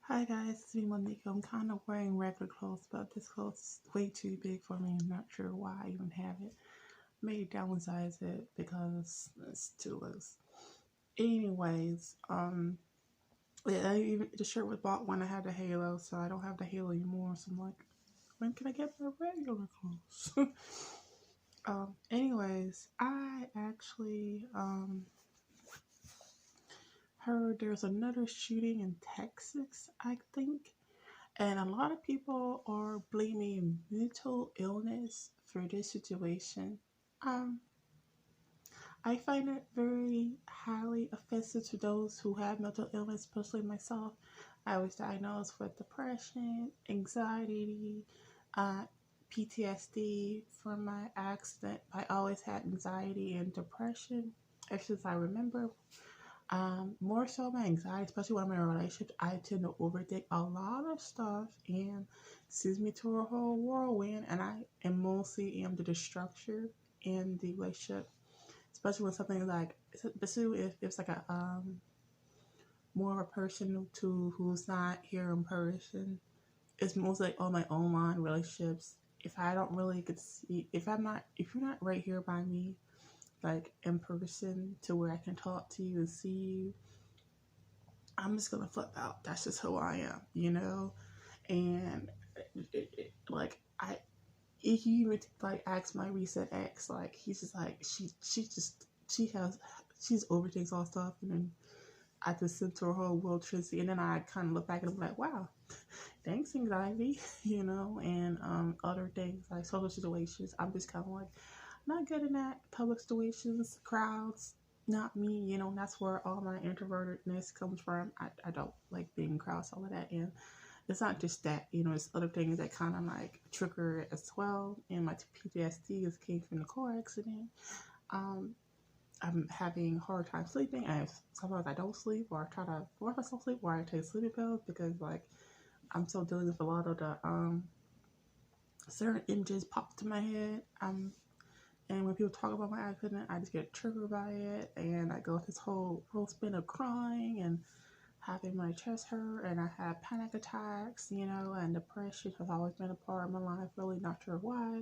Hi guys, it's me Monique. I'm kind of wearing regular clothes, but this clothes is way too big for me. I'm not sure why I even have it. May downsize it because it's too loose. Anyways, even the shirt was bought when I had the halo, so I don't have the halo anymore. So I'm like, when can I get my regular clothes? Anyways, I actually heard there's another shooting in Texas, I think. And a lot of people are blaming mental illness for this situation. Um, I find it very highly offensive to those who have mental illness, especially myself. I was diagnosed with depression, anxiety, uh, PTSD from my accident. I always had anxiety and depression ever since I remember. More so my anxiety, especially when I'm in a relationship, I tend to overthink a lot of stuff and sends me to a whole whirlwind. And I am mostly am the destructor in the relationship, especially when something like, especially if it's like a more of a person to who's not here in person. It's mostly like all my online relationships. If I don't really get to see, if you're not right here by me, like in person to where I can talk to you and see you, I'm just gonna flip out. That's just who I am, you know. And like I, if you even like ask my recent ex, like he's just like she's overthinks all stuff, and then I just sent her whole world trizzy, and then I kind of look back and I'm like, wow, thanks anxiety, you know, and other things like social situations. I'm just kind of like not good in that public situations, crowds, not me, you know, and that's where all my introvertedness comes from. I don't like being in crowds, all of that. And it's not just that, you know, it's other things that kind of like trigger it as well. And my PTSD is came from the car accident. Um, I'm having a hard time sleeping. Sometimes I don't sleep, or I try to force myself sleep, or I take sleeping pills because like I'm still dealing with a lot of the certain images pop to my head. And when people talk about my accident, I just get triggered by it, and I go this whole spin of crying and having my chest hurt, and I have panic attacks, you know, and depression has always been a part of my life. Really not sure why.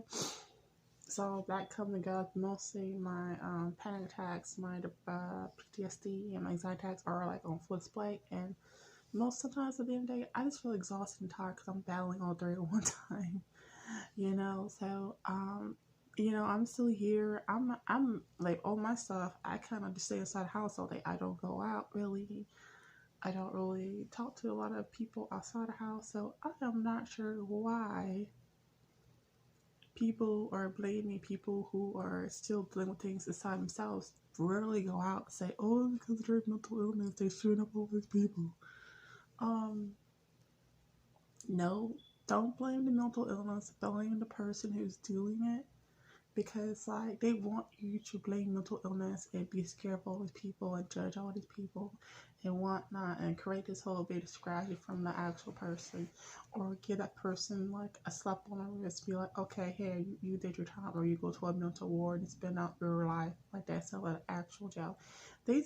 So that comes together. Mostly my panic attacks, my PTSD, and my anxiety attacks are like on full display. And most sometimes at the end of the day, I just feel exhausted and tired because I'm battling all three at one time. You know, so you know, I'm still here. I'm like all my stuff. I kind of just stay inside the house all day. I don't go out really. I don't really talk to a lot of people outside the house. So I am not sure why people are blaming people who are still dealing with things inside themselves. Rarely go out and say, "Oh, because of their mental illness, they shooting up all these people." Um, no, don't blame the mental illness. Blame the person who's doing it, because like they want you to blame mental illness and be scared of all these people and judge all these people and whatnot and create this whole big strategy from the actual person, or give that person like a slap on the wrist, be like, okay, here, you did your time, or you go to a mental ward and spend out your life like that. So an actual jail.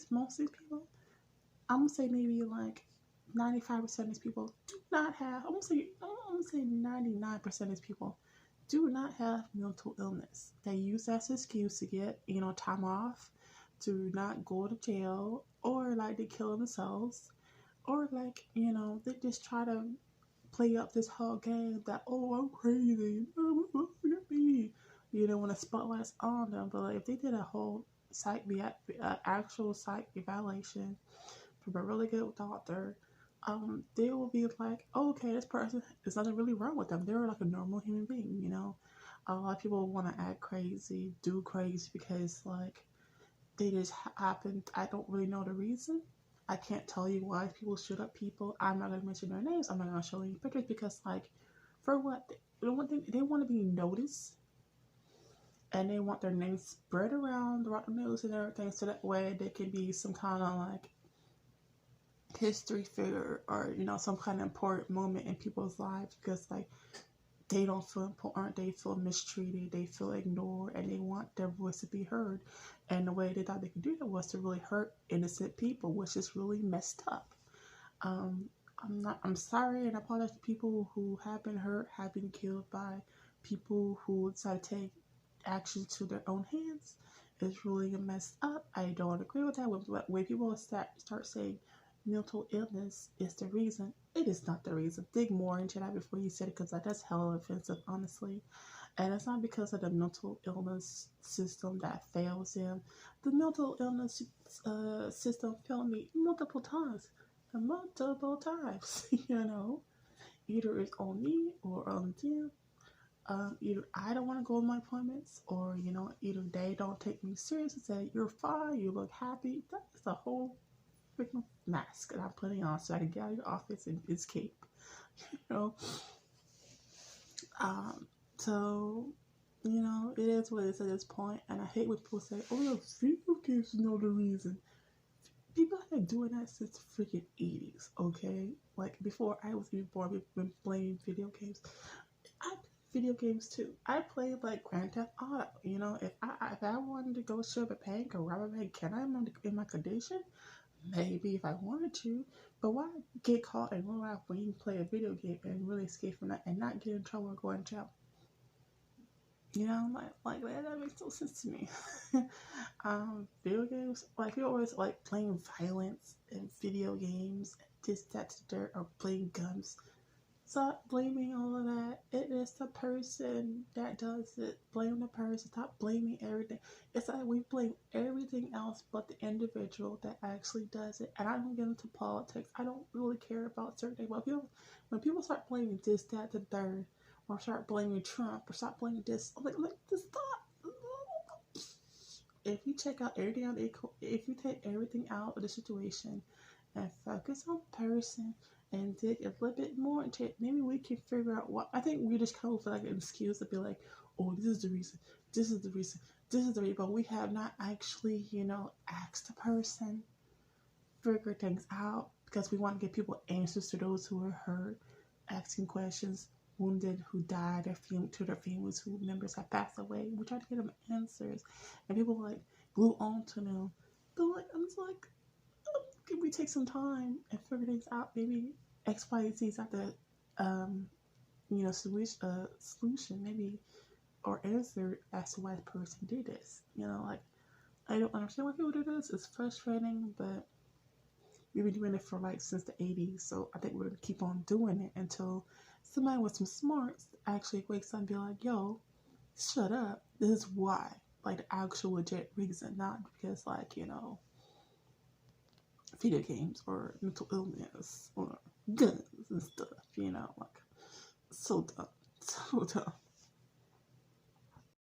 Most of these people, I'm gonna say maybe like 95% of these people do not have, I'm gonna say 99% of these people do not have mental illness. They use that as an excuse to get, you know, time off, to not go to jail, or like they kill themselves, or like, you know, they just try to play up this whole game that, oh, I'm crazy, look at me, you know, when the spotlight's on them. But like, if they did a whole actual psych evaluation from a really good doctor, they will be like, oh, okay, this person, there's nothing really wrong with them. They're like a normal human being, you know. A lot of people want to act crazy, do crazy because like they just happen. I don't really know the reason. I can't tell you why people shoot up people. I'm not gonna mention their names. I'm not gonna show any pictures because like, for what? The one thing, they want to be noticed, and they want their names spread around throughout the news and everything, so that way they can be some kind of like history figure, or you know, some kind of important moment in people's lives, because like they don't feel important, they feel mistreated, they feel ignored, and they want their voice to be heard. And the way they thought they could do that was to really hurt innocent people, which is really messed up. um I'm sorry and I apologize to people who have been hurt, have been killed by people who decide to take action to their own hands. It's really messed up. I don't agree with that. When people start saying mental illness is the reason, it is not the reason. Dig more into that before you say it, because that's hella offensive, honestly. And it's not because of the mental illness system that fails them. The mental illness system failed me multiple times. Multiple times, Either it's on me or on them. Either I don't want to go to my appointments, or either they don't take me serious and say you're fine, you look happy. That's a whole freaking mask that I'm putting on so I can get out of your office and escape. You know, so it is what it is at this point, and I hate when people say, "Oh, yeah, video games know the reason." People have been doing that since the freaking 80s, okay? Like, before I was even born, we've been playing video games. I play video games too. I played like Grand Theft Auto. If I wanted to go shove a bank or rob a bank, can I in my condition? Maybe if I wanted to. But why get caught and run out when you can play a video game and really escape from that and not get in trouble or go in jail? Like that makes no sense to me. Video games, like people always like playing violence in video games, this, that, to dirt, or playing guns. Stop blaming all of that. It is the person that does it. Blame the person. Stop blaming everything. It's like we blame everything else but the individual that actually does it. And I don't get into politics. I don't really care about certain things. But when people start blaming this, that, the third, or start blaming Trump, or start blaming this, I'm like, just stop. If you check out everything out, if you take everything out of the situation and focus on person and dig a little bit more into it, maybe we can figure out what. I think we just come up with like an excuse to be like, oh, this is the reason, this is the reason, this is the reason, but we have not actually, asked the person, figure things out, because we want to give people answers to those who are hurt, asking questions, wounded, who died, to their families who members have passed away. We try to get them answers, and people like glue on to them. But like, I'm just like, can we take some time and figure things out? Maybe X, Y, Z is not the solution, maybe, or answer as to why the person did this. Like, I don't understand why people do this. It's frustrating, but we've been doing it for like since the 80s, so I think we're gonna keep on doing it until somebody with some smarts actually wakes up and be like, yo, shut up. This is why. Like, the actual legit reason, not because video games or mental illness or guns and stuff, like, so dumb. So dumb.